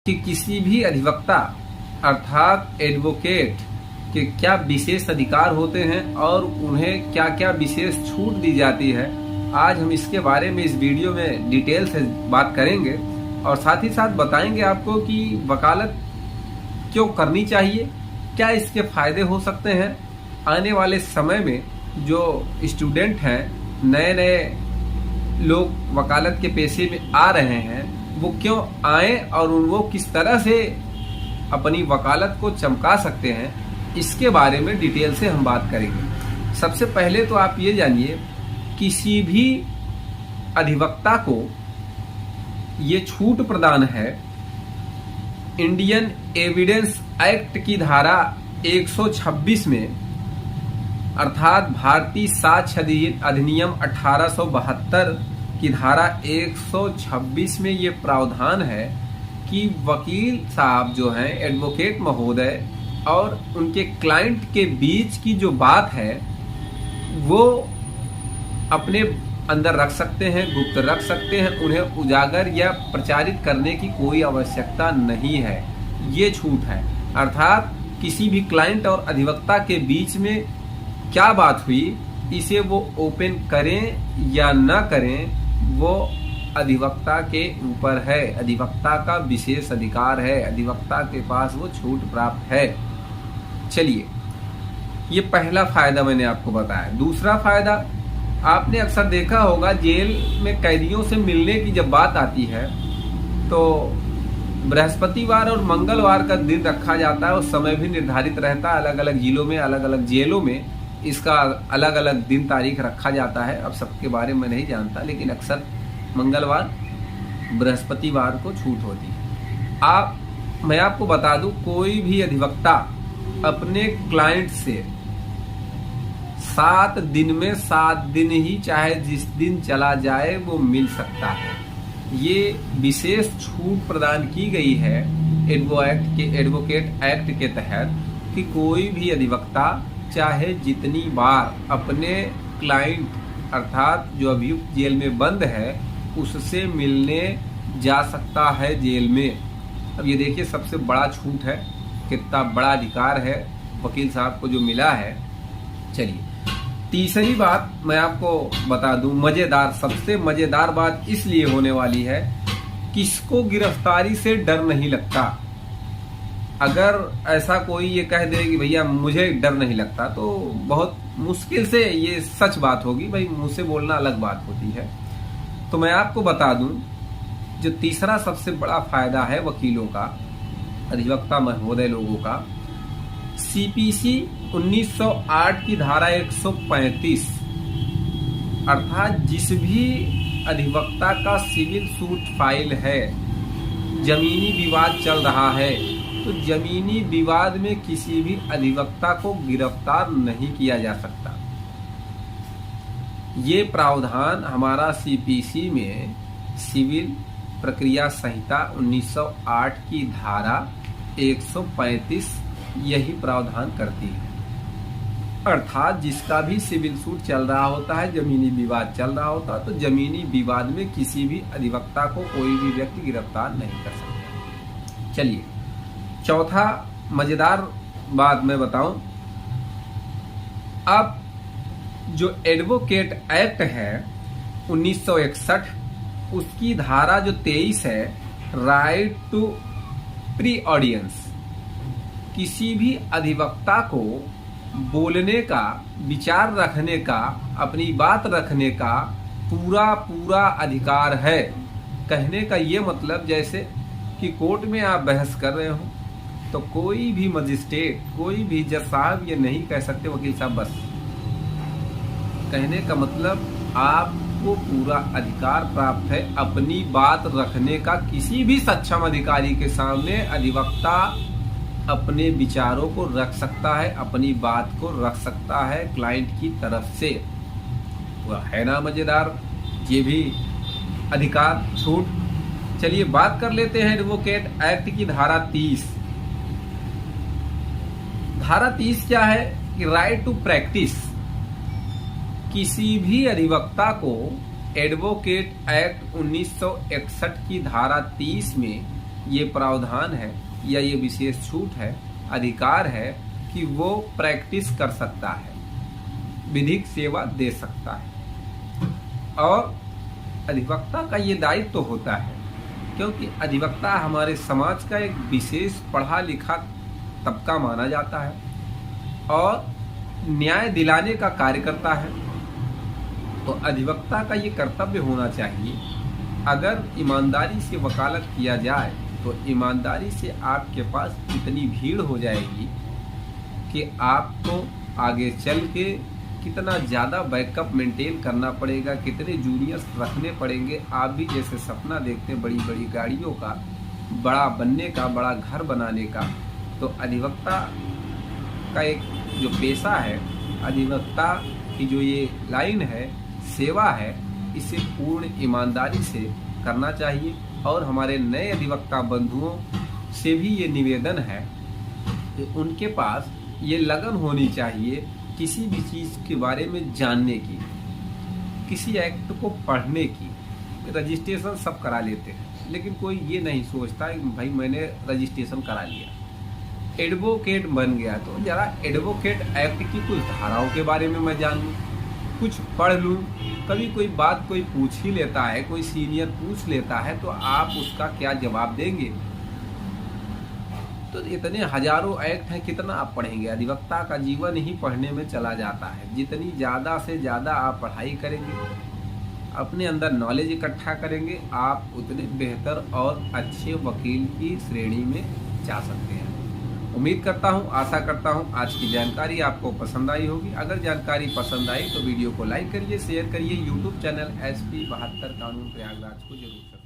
कि किसी भी अधिवक्ता अर्थात एडवोकेट के क्या विशेष अधिकार होते हैं और उन्हें क्या क्या विशेष छूट दी जाती है। आज हम इसके बारे में इस वीडियो में डिटेल से बात करेंगे और साथ ही साथ बताएंगे आपको कि वकालत क्यों करनी चाहिए, क्या इसके फायदे हो सकते हैं। आने वाले समय में जो स्टूडेंट हैं, नए नए लोग वकालत के पेशे में आ रहे हैं, वो क्यों आए और वो किस तरह से अपनी वकालत को चमका सकते हैं, इसके बारे में डिटेल से हम बात करेंगे। सबसे पहले तो आप ये जानिए, किसी भी अधिवक्ता को ये छूट प्रदान है इंडियन एविडेंस एक्ट की धारा 126 में, अर्थात भारतीय साक्ष्य अधिनियम 1872 की धारा 126 में ये प्रावधान है कि वकील साहब जो हैं, एडवोकेट महोदय और उनके क्लाइंट के बीच की जो बात है वो अपने अंदर रख सकते हैं, गुप्त रख सकते हैं। उन्हें उजागर या प्रचारित करने की कोई आवश्यकता नहीं है। ये छूट है, अर्थात किसी भी क्लाइंट और अधिवक्ता के बीच में क्या बात हुई, इसे वो ओपन करें या ना करें, वो अधिवक्ता के ऊपर है। अधिवक्ता का विशेष अधिकार है, अधिवक्ता के पास वो छूट प्राप्त है। चलिए, ये पहला फायदा मैंने आपको बताया। दूसरा फायदा, आपने अक्सर देखा होगा जेल में कैदियों से मिलने की जब बात आती है तो बृहस्पतिवार और मंगलवार का दिन रखा जाता है। उस समय भी निर्धारित रहता है, अलग अलग जिलों में, अलग अलग जेलों में इसका अलग अलग दिन तारीख रखा जाता है। अब सबके बारे में नहीं जानता, लेकिन अक्सर मंगलवार बृहस्पतिवार को छूट होती है। मैं आपको बता दूं, कोई भी अधिवक्ता अपने क्लाइंट से 7 दिन में 7 दिन ही, चाहे जिस दिन चला जाए, वो मिल सकता है। ये विशेष छूट प्रदान की गई है एडवोकेट एक्ट के तहत कि कोई भी अधिवक्ता चाहे जितनी बार अपने क्लाइंट अर्थात जो अभियुक्त जेल में बंद है उससे मिलने जा सकता है जेल में। अब ये देखिए, सबसे बड़ा छूट है, कितना बड़ा अधिकार है वकील साहब को जो मिला है। चलिए, तीसरी बात मैं आपको बता दूं, मजेदार, सबसे मजेदार बात इसलिए होने वाली है, किसको गिरफ्तारी से डर नहीं लगता। अगर ऐसा कोई ये कह दे कि भैया मुझे डर नहीं लगता, तो बहुत मुश्किल से ये सच बात होगी। भाई, मुंह से बोलना अलग बात होती है। तो मैं आपको बता दूं, जो तीसरा सबसे बड़ा फायदा है वकीलों का, अधिवक्ता महोदय लोगों का, सीपीसी 1908 की धारा 135, अर्थात जिस भी अधिवक्ता का सिविल सूट फाइल है, जमीनी विवाद चल रहा है, तो जमीनी विवाद में किसी भी अधिवक्ता को गिरफ्तार नहीं किया जा सकता। ये प्रावधान हमारा सीपीसी में, सिविल प्रक्रिया संहिता 1908 की धारा 135 यही प्रावधान करती है। अर्थात जिसका भी सिविल सूट चल रहा होता है, जमीनी विवाद चल रहा होता है, तो जमीनी विवाद में किसी भी अधिवक्ता को कोई भी व्यक्ति गिरफ्तार नहीं कर सकता। चलिए, चौथा मजेदार बात मैं बताऊं, अब जो एडवोकेट एक्ट है 1961, उसकी धारा जो 23 है, राइट टू प्री ऑडियंस, किसी भी अधिवक्ता को बोलने का, विचार रखने का, अपनी बात रखने का पूरा अधिकार है। कहने का ये मतलब, जैसे कि कोर्ट में आप बहस कर रहे हो तो कोई भी मजिस्ट्रेट, कोई भी जज साहब ये नहीं कह सकते वकील साहब बस। कहने का मतलब, आपको पूरा अधिकार प्राप्त है अपनी बात रखने का। किसी भी सक्षम अधिकारी के सामने अधिवक्ता अपने विचारों को रख सकता है, अपनी बात को रख सकता है क्लाइंट की तरफ से। वह है ना मजेदार ये भी अधिकार, छूट। चलिए, बात कर लेते हैं एडवोकेट एक्ट की धारा 30। धारा 30 क्या है कि राइट टू प्रैक्टिस, किसी भी अधिवक्ता को एडवोकेट एक्ट 1961 की धारा 30 में ये प्रावधान है या ये विशेष छूट है, अधिकार है कि वो प्रैक्टिस कर सकता है, विधिक सेवा दे सकता है। और अधिवक्ता का ये दायित्व तो होता है, क्योंकि अधिवक्ता हमारे समाज का एक विशेष पढ़ा लिखा तबका माना जाता है और न्याय दिलाने का कार्य करता है। तो अधिवक्ता का ये कर्तव्य होना चाहिए, अगर ईमानदारी से वकालत किया जाए तो ईमानदारी से आपके पास इतनी भीड़ हो जाएगी कि आपको आगे चल के कितना ज़्यादा बैकअप मेंटेन करना पड़ेगा, कितने जूनियर्स रखने पड़ेंगे। आप भी जैसे सपना देखते हैं बड़ी बड़ी गाड़ियों का, बड़ा बनने का, बड़ा घर बनाने का, तो अधिवक्ता का एक जो पेशा है, अधिवक्ता की जो ये लाइन है, सेवा है, इसे पूर्ण ईमानदारी से करना चाहिए। और हमारे नए अधिवक्ता बंधुओं से भी ये निवेदन है कि उनके पास ये लगन होनी चाहिए किसी भी चीज़ के बारे में जानने की, किसी एक्ट को पढ़ने की। रजिस्ट्रेशन सब करा लेते हैं, लेकिन कोई ये नहीं सोचता है भाई मैंने रजिस्ट्रेशन करा लिया, एडवोकेट बन गया, तो जरा एडवोकेट एक्ट की कुछ धाराओं के बारे में मैं जान लूँ, कुछ पढ़ लूँ। कभी कोई बात कोई पूछ ही लेता है, कोई सीनियर पूछ लेता है, तो आप उसका क्या जवाब देंगे? तो इतने हजारों एक्ट हैं, कितना आप पढ़ेंगे? अधिवक्ता का जीवन ही पढ़ने में चला जाता है। जितनी ज़्यादा से ज़्यादा आप पढ़ाई करेंगे, अपने अंदर नॉलेज इकट्ठा करेंगे, आप उतने बेहतर और अच्छे वकील की श्रेणी में जा सकते हैं। उम्मीद करता हूं, आशा करता हूं आज की जानकारी आपको पसंद आई होगी। अगर जानकारी पसंद आई तो वीडियो को लाइक करिए, शेयर करिए। यूट्यूब चैनल SP 72 कानून प्रयागराज को जरूर सब्सक्राइब